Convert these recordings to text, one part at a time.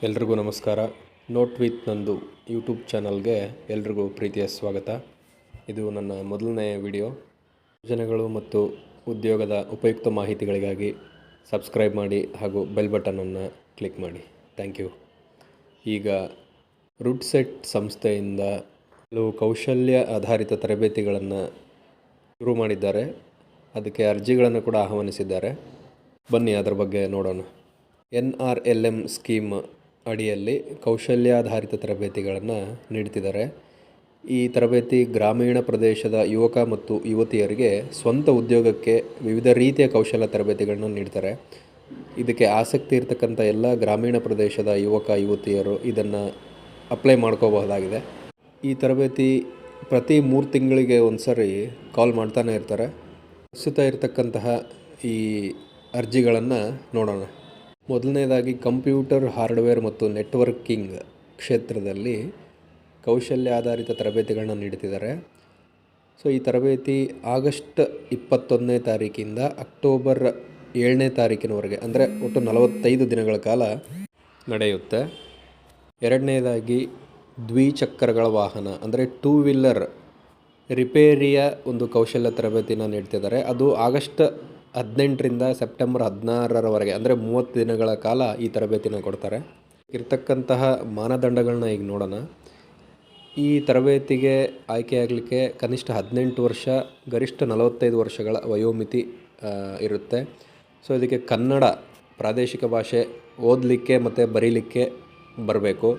ಎಲ್ರಿಗೂ ನಮಸ್ಕಾರ. Note with ನಂದು ಯೂಟ್ಯೂಬ್ ಚಾನಲ್ಗೆ ಎಲ್ರಿಗೂ ಪ್ರೀತಿಯ ಸ್ವಾಗತ. ಇದು ನನ್ನ ಮೊದಲನೇ ವಿಡಿಯೋ. ಯೋಜನೆಗಳು ಮತ್ತು ಉದ್ಯೋಗದ ಉಪಯುಕ್ತ ಮಾಹಿತಿಗಳಿಗಾಗಿ ಸಬ್ಸ್ಕ್ರೈಬ್ ಮಾಡಿ ಹಾಗೂ ಬೆಲ್ ಬಟನನ್ನು ಕ್ಲಿಕ್ ಮಾಡಿ. Thank you. ಈಗ ರುಡ್ಸೆಟ್ ಸಂಸ್ಥೆಯಿಂದ ಕೆಲವು ಕೌಶಲ್ಯ ಆಧಾರಿತ ತರಬೇತಿಗಳನ್ನು ಶುರು ಮಾಡಿದ್ದಾರೆ. ಅದಕ್ಕೆ ಅರ್ಜಿಗಳನ್ನು ಕೂಡ ಆಹ್ವಾನಿಸಿದ್ದಾರೆ. ಬನ್ನಿ ಅದರ ಬಗ್ಗೆ ನೋಡೋಣ. NRLM ಸ್ಕೀಮ್ ಅಡಿಯಲ್ಲಿ ಕೌಶಲ್ಯಾಧಾರಿತ ತರಬೇತಿಗಳನ್ನು ನೀಡ್ತಿದ್ದಾರೆ. ಈ ತರಬೇತಿ ಗ್ರಾಮೀಣ ಪ್ರದೇಶದ ಯುವಕ ಮತ್ತು ಯುವತಿಯರಿಗೆ ಸ್ವಂತ ಉದ್ಯೋಗಕ್ಕೆ ವಿವಿಧ ರೀತಿಯ ಕೌಶಲ್ಯ ತರಬೇತಿಗಳನ್ನು ನೀಡ್ತಾರೆ. ಇದಕ್ಕೆ ಆಸಕ್ತಿ ಇರತಕ್ಕಂಥ ಎಲ್ಲ ಗ್ರಾಮೀಣ ಪ್ರದೇಶದ ಯುವಕ ಯುವತಿಯರು ಇದನ್ನು ಅಪ್ಲೈ ಮಾಡ್ಕೋಬಹುದಾಗಿದೆ. ಈ ತರಬೇತಿ ಪ್ರತಿ 3 ತಿಂಗಳಿಗೆ ಒಂದು ಸರಿ ಕಾಲ್ ಮಾಡ್ತಾನೆ ಇರ್ತಾರೆ. ಪ್ರಸ್ತುತ ಇರತಕ್ಕಂತಹ ಈ ಅರ್ಜಿಗಳನ್ನು ನೋಡೋಣ. ಮೊದಲನೇದಾಗಿ ಕಂಪ್ಯೂಟರ್ ಹಾರ್ಡ್ವೇರ್ ಮತ್ತು ನೆಟ್ವರ್ಕಿಂಗ್ ಕ್ಷೇತ್ರದಲ್ಲಿ ಕೌಶಲ್ಯ ಆಧಾರಿತ ತರಬೇತಿಗಳನ್ನ ನೀಡ್ತಿದ್ದಾರೆ. ಸೊ ಈ ತರಬೇತಿ ಆಗಸ್ಟ್ 21ನೇ ತಾರೀಕಿಂದ ಅಕ್ಟೋಬರ್ 7ನೇ ತಾರೀಕಿನವರೆಗೆ, ಅಂದರೆ ಒಟ್ಟು 45 ದಿನಗಳ ಕಾಲ ನಡೆಯುತ್ತೆ. ಎರಡನೇದಾಗಿ ದ್ವಿಚಕ್ರಗಳ ವಾಹನ ಅಂದರೆ 2 ವೀಲರ್ ರಿಪೇರಿಯ ಒಂದು ಕೌಶಲ್ಯ ತರಬೇತಿನ ನೀಡ್ತಿದ್ದಾರೆ. ಅದು ಆಗಸ್ಟ್ 18ರಿಂದ ಸೆಪ್ಟೆಂಬರ್ 16ರವರೆಗೆ, ಅಂದರೆ 30 ದಿನಗಳ ಕಾಲ ಈ ತರಬೇತಿನ ಕೊಡ್ತಾರೆ. ಇರ್ತಕ್ಕಂತಹ ಮಾನದಂಡಗಳನ್ನ ಈಗ ನೋಡೋಣ. ಈ ತರಬೇತಿಗೆ ಆಯ್ಕೆಯಾಗಲಿಕ್ಕೆ ಕನಿಷ್ಠ 18 ವರ್ಷ, ಗರಿಷ್ಠ 45 ವರ್ಷಗಳ ವಯೋಮಿತಿ ಇರುತ್ತೆ. ಸೊ ಇದಕ್ಕೆ ಕನ್ನಡ ಪ್ರಾದೇಶಿಕ ಭಾಷೆ ಓದಲಿಕ್ಕೆ ಮತ್ತು ಬರೀಲಿಕ್ಕೆ ಬರಬೇಕು.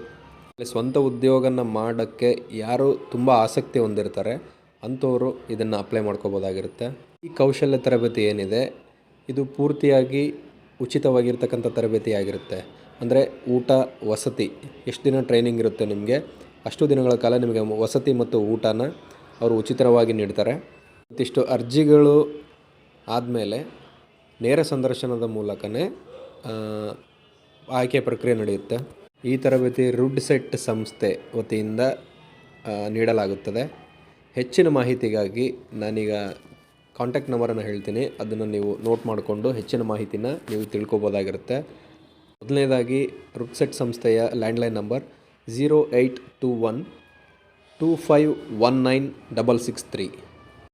ಸ್ವಂತ ಉದ್ಯೋಗನ ಮಾಡೋಕ್ಕೆ ಯಾರು ತುಂಬ ಆಸಕ್ತಿ ಹೊಂದಿರ್ತಾರೆ ಅಂಥವರು ಇದನ್ನು ಅಪ್ಲೈ ಮಾಡ್ಕೋಬೋದಾಗಿರುತ್ತೆ. ಈ ಕೌಶಲ್ಯ ತರಬೇತಿ ಏನಿದೆ ಇದು ಪೂರ್ತಿಯಾಗಿ ಉಚಿತವಾಗಿರ್ತಕ್ಕಂಥ ತರಬೇತಿ ಆಗಿರುತ್ತೆ. ಅಂದರೆ ಊಟ, ವಸತಿ, ಎಷ್ಟು ದಿನ ಟ್ರೈನಿಂಗ್ ಇರುತ್ತೆ ನಿಮಗೆ ಅಷ್ಟು ದಿನಗಳ ಕಾಲ ನಿಮಗೆ ವಸತಿ ಮತ್ತು ಊಟನ ಅವರು ಉಚಿತವಾಗಿ ನೀಡ್ತಾರೆ. ಮತ್ತಿಷ್ಟು ಅರ್ಜಿಗಳು ಆದಮೇಲೆ ನೇರ ಸಂದರ್ಶನದ ಮೂಲಕವೇ ಆಯ್ಕೆ ಪ್ರಕ್ರಿಯೆ ನಡೆಯುತ್ತೆ. ಈ ತರಬೇತಿ ರುಡ್ಸೆಟ್ ಸಂಸ್ಥೆ ವತಿಯಿಂದ ನೀಡಲಾಗುತ್ತದೆ. ಹೆಚ್ಚಿನ ಮಾಹಿತಿಗಾಗಿ ನಾನೀಗ ಕಾಂಟ್ಯಾಕ್ಟ್ ನಂಬರನ್ನು ಹೇಳ್ತೀನಿ. ಅದನ್ನು ನೀವು ನೋಟ್ ಮಾಡಿಕೊಂಡು ಹೆಚ್ಚಿನ ಮಾಹಿತಿನ ನೀವು ತಿಳ್ಕೊಬೋದಾಗಿರುತ್ತೆ. ಮೊದಲನೇದಾಗಿ ರುಡ್ಸೆಟ್ ಸಂಸ್ಥೆಯ ಲ್ಯಾಂಡ್ಲೈನ್ ನಂಬರ್ 0821251963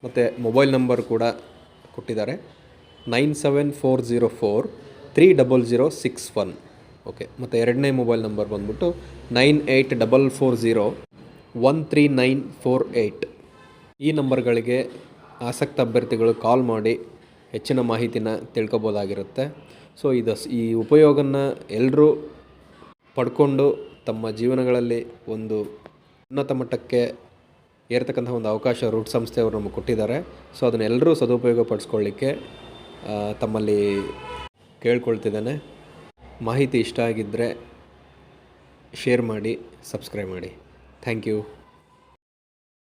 ಮತ್ತು ಮೊಬೈಲ್ ನಂಬರ್ ಕೂಡ ಕೊಟ್ಟಿದ್ದಾರೆ 9740430061. ಓಕೆ. ಮತ್ತು ಎರಡನೇ ಮೊಬೈಲ್ ನಂಬರ್ ಬಂದ್ಬಿಟ್ಟು 9844013948. ಈ ನಂಬರ್ಗಳಿಗೆ ಆಸಕ್ತ ಅಭ್ಯರ್ಥಿಗಳು ಕಾಲ್ ಮಾಡಿ ಹೆಚ್ಚಿನ ಮಾಹಿತಿನ ತಿಳ್ಕೊಬೋದಾಗಿರುತ್ತೆ. ಸೊ ಈ ಉಪಯೋಗನ ಎಲ್ಲರೂ ಪಡ್ಕೊಂಡು ತಮ್ಮ ಜೀವನಗಳಲ್ಲಿ ಒಂದು ಉನ್ನತ ಮಟ್ಟಕ್ಕೆ ಏರ್ತಕ್ಕಂಥ ಒಂದು ಅವಕಾಶ ರೂಟ್ ಸಂಸ್ಥೆಯವರು ನಮಗೆ ಕೊಟ್ಟಿದ್ದಾರೆ. ಸೊ ಅದನ್ನೆಲ್ಲರೂ ಸದುಪಯೋಗ ಪಡಿಸ್ಕೊಳ್ಳಿಕ್ಕೆ ತಮ್ಮಲ್ಲಿ ಕೇಳ್ಕೊಳ್ತಿದ್ದೇನೆ. ಮಾಹಿತಿ ಇಷ್ಟ ಆಗಿದ್ದರೆ ಶೇರ್ ಮಾಡಿ, ಸಬ್ಸ್ಕ್ರೈಬ್ ಮಾಡಿ. Thank you.